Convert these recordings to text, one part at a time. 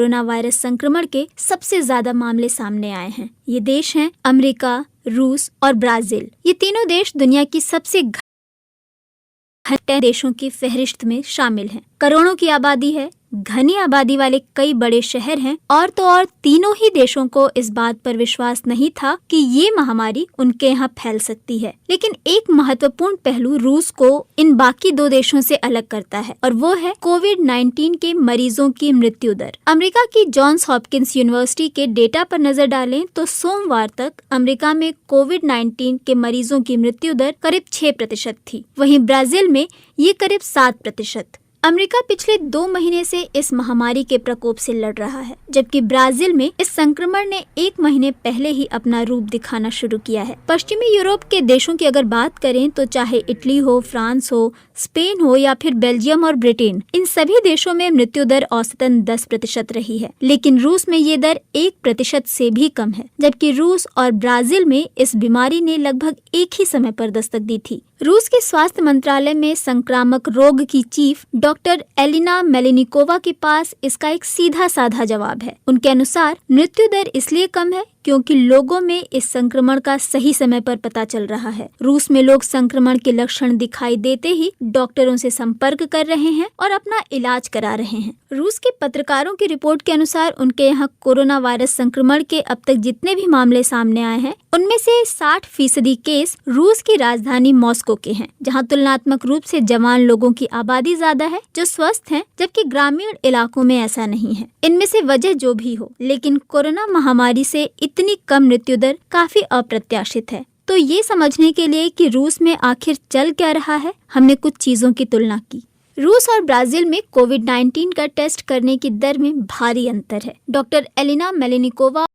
Corona virus संक्रमण के सबसे ज्यादा मामले सामने आए हैं। ये देश हैं अमेरिका, रूस और ब्राजील। ये तीनों देश दुनिया की सबसे घने देशों की फहरिस्त में शामिल हैं। करोड़ों की आबादी है, घनी आबादी वाले कई बड़े शहर हैं और तो और तीनों ही देशों को इस बात पर विश्वास नहीं था कि ये महामारी उनके यहाँ फैल सकती है। लेकिन एक महत्वपूर्ण पहलू रूस को इन बाकी दो देशों से अलग करता है और वो है कोविड-19 के मरीजों की मृत्यु दर। अमेरिका की जॉन्स हॉपकिंस यूनिवर्सिटी के डेटा पर नजर डालें तो सोमवार तक अमेरिका में कोविड-19 के मरीजों की मृत्यु दर करीब 6% थी। वहीं ब्राजील में ये करीब 7%। अमेरिका पिछले 2 महीने से इस महामारी के प्रकोप से लड़ रहा है, जबकि ब्राजील में इस संक्रमण ने 1 महीने पहले ही अपना रूप दिखाना शुरू किया है। पश्चिमी यूरोप के देशों की अगर बात करें तो चाहे इटली हो, फ्रांस हो, स्पेन हो या फिर बेल्जियम और ब्रिटेन, इन सभी देशों में मृत्यु दर औसतन 10% रही है। लेकिन रूस में ये दर 1% से भी कम है, जबकि रूस और ब्राजील में इस बीमारी ने लगभग एक ही समय पर दस्तक दी थी। रूस के स्वास्थ्य मंत्रालय में संक्रामक रोग की चीफ डॉक्टर एलिना मेलेनिकोवा के पास इसका एक सीधा साधा जवाब है। उनके अनुसार मृत्यु दर इसलिए कम है क्योंकि लोगों में इस संक्रमण का सही समय पर पता चल रहा है। रूस में लोग संक्रमण के लक्षण दिखाई देते ही डॉक्टरों से संपर्क कर रहे हैं और अपना इलाज करा रहे हैं। रूस के पत्रकारों की रिपोर्ट के अनुसार उनके यहाँ कोरोना वायरस संक्रमण के अब तक जितने भी मामले सामने आए हैं, उनमें से 60% केस रूस की राजधानी मॉस्को के हैं, जहाँ तुलनात्मक रूप से जवान लोगों की आबादी ज्यादा है जो स्वस्थ हैं, जबकि ग्रामीण इलाकों में ऐसा नहीं है। इनमें से वजह जो भी हो, लेकिन कोरोना महामारी से इतनी कम मृत्यु दर काफी अप्रत्याशित है। तो ये समझने के लिए कि रूस में आखिर चल क्या रहा है, हमने कुछ चीजों की तुलना की। रूस और ब्राजील में कोविड-19 का टेस्ट करने की दर में भारी अंतर है। डॉक्टर एलिना मेलेनिकोवा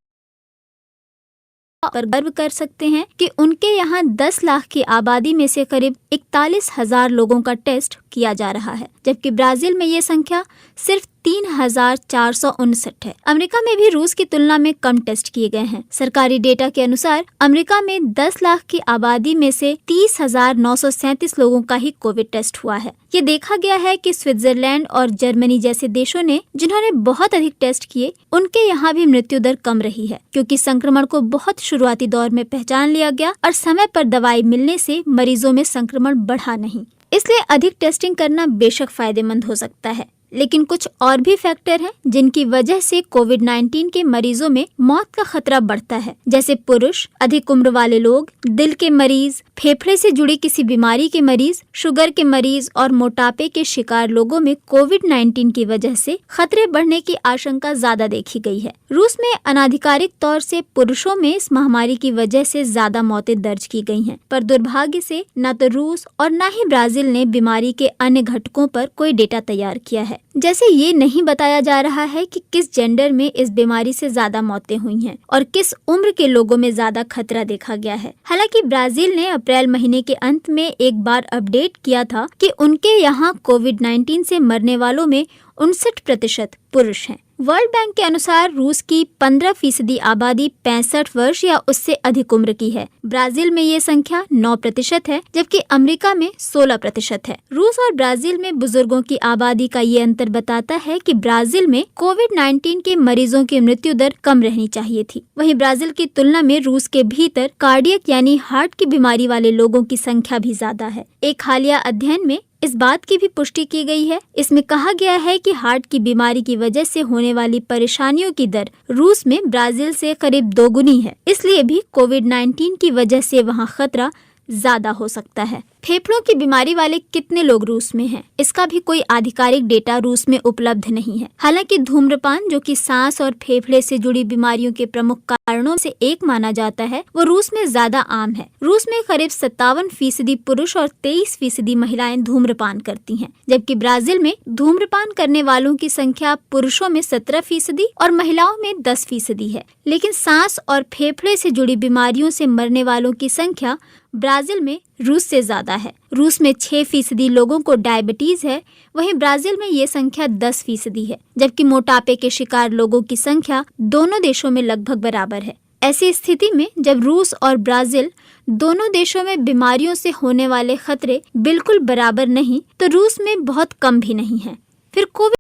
पर गर्व कर सकते हैं कि उनके यहाँ 10 लाख की आबादी में से करीब 41,000 लोगों का टेस्ट किया जा रहा है, जबकि ब्राजील में ये संख्या सिर्फ 3,459 है। अमेरिका में भी रूस की तुलना में कम टेस्ट किए गए हैं। सरकारी डेटा के अनुसार अमेरिका में 10 लाख की आबादी में से 30,937 लोगों का ही कोविड टेस्ट हुआ है। ये देखा गया है कि स्विट्जरलैंड और जर्मनी जैसे देशों ने, जिन्होंने बहुत अधिक टेस्ट किए, उनके यहाँ भी मृत्यु दर कम रही है, क्योंकि संक्रमण को बहुत शुरुआती दौर में पहचान लिया गया और समय पर दवाई मिलने से मरीजों में संक्रमण बढ़ा नहीं। इसलिए अधिक टेस्टिंग करना बेशक फायदेमंद हो सकता है, लेकिन कुछ और भी फैक्टर हैं जिनकी वजह से कोविड-19 के मरीजों में मौत का खतरा बढ़ता है, जैसे पुरुष, अधिक उम्र वाले लोग, दिल के मरीज, फेफड़े से जुड़ी किसी बीमारी के मरीज, शुगर के मरीज और मोटापे के शिकार लोगों में कोविड-19 की वजह से खतरे बढ़ने की आशंका ज्यादा देखी गई है। रूस में अनाधिकारिक तौर से पुरुषों में इस महामारी की वजह से ज्यादा मौतें दर्ज की गई हैं, पर दुर्भाग्य से न तो रूस और न ही ब्राजील ने बीमारी के अन्य घटकों पर कोई डेटा तैयार किया है। जैसे ये नहीं बताया जा रहा है कि किस जेंडर में इस बीमारी से ज्यादा मौतें हुई हैं और किस उम्र के लोगों में ज्यादा खतरा देखा गया है। हालांकि ब्राजील ने अप्रैल महीने के अंत में एक बार अपडेट किया था कि उनके यहाँ कोविड-19 से मरने वालों में 59% पुरुष हैं। वर्ल्ड बैंक के अनुसार रूस की 15% आबादी 65 वर्ष या उससे अधिक उम्र की है। ब्राजील में ये संख्या 9% है, जबकि अमेरिका में 16% है। रूस और ब्राजील में बुजुर्गों की आबादी का ये अंतर बताता है कि ब्राजील में कोविड-19 के मरीजों की मृत्यु दर कम रहनी चाहिए थी। वहीं ब्राजील की तुलना में रूस के भीतर कार्डियक यानी हार्ट की बीमारी वाले लोगों की संख्या भी ज्यादा है। एक हालिया अध्ययन में इस बात की भी पुष्टि की गई है। इसमें कहा गया है कि हार्ट की बीमारी की वजह से होने वाली परेशानियों की दर रूस में ब्राजील से करीब 2 गुनी है। इसलिए भी कोविड-19 की वजह से वहां खतरा ज्यादा हो सकता है। फेफड़ों की बीमारी वाले कितने लोग रूस में हैं, इसका भी कोई आधिकारिक डेटा रूस में उपलब्ध नहीं है। हालांकि धूम्रपान, जो कि सांस और फेफड़े से जुड़ी बीमारियों के प्रमुख कारणों से एक माना जाता है, वो रूस में ज्यादा आम है। रूस में करीब 57% पुरुष और 23% महिलाएं धूम्रपान करती हैं, जबकि ब्राजील में धूम्रपान करने वालों की संख्या पुरुषों में 17% और महिलाओं में 10% है। लेकिन सांस और फेफड़े से जुड़ी बीमारियों से मरने वालों की संख्या ब्राजील में रूस से ज्यादा है। रूस में 6% लोगों को डायबिटीज है, वहीं ब्राजील में ये संख्या 10% है, जबकि मोटापे के शिकार लोगों की संख्या दोनों देशों में लगभग बराबर है। ऐसी स्थिति में जब रूस और ब्राजील दोनों देशों में बीमारियों से होने वाले खतरे बिल्कुल बराबर नहीं, तो रूस में बहुत कम भी नहीं है। फिर कोविड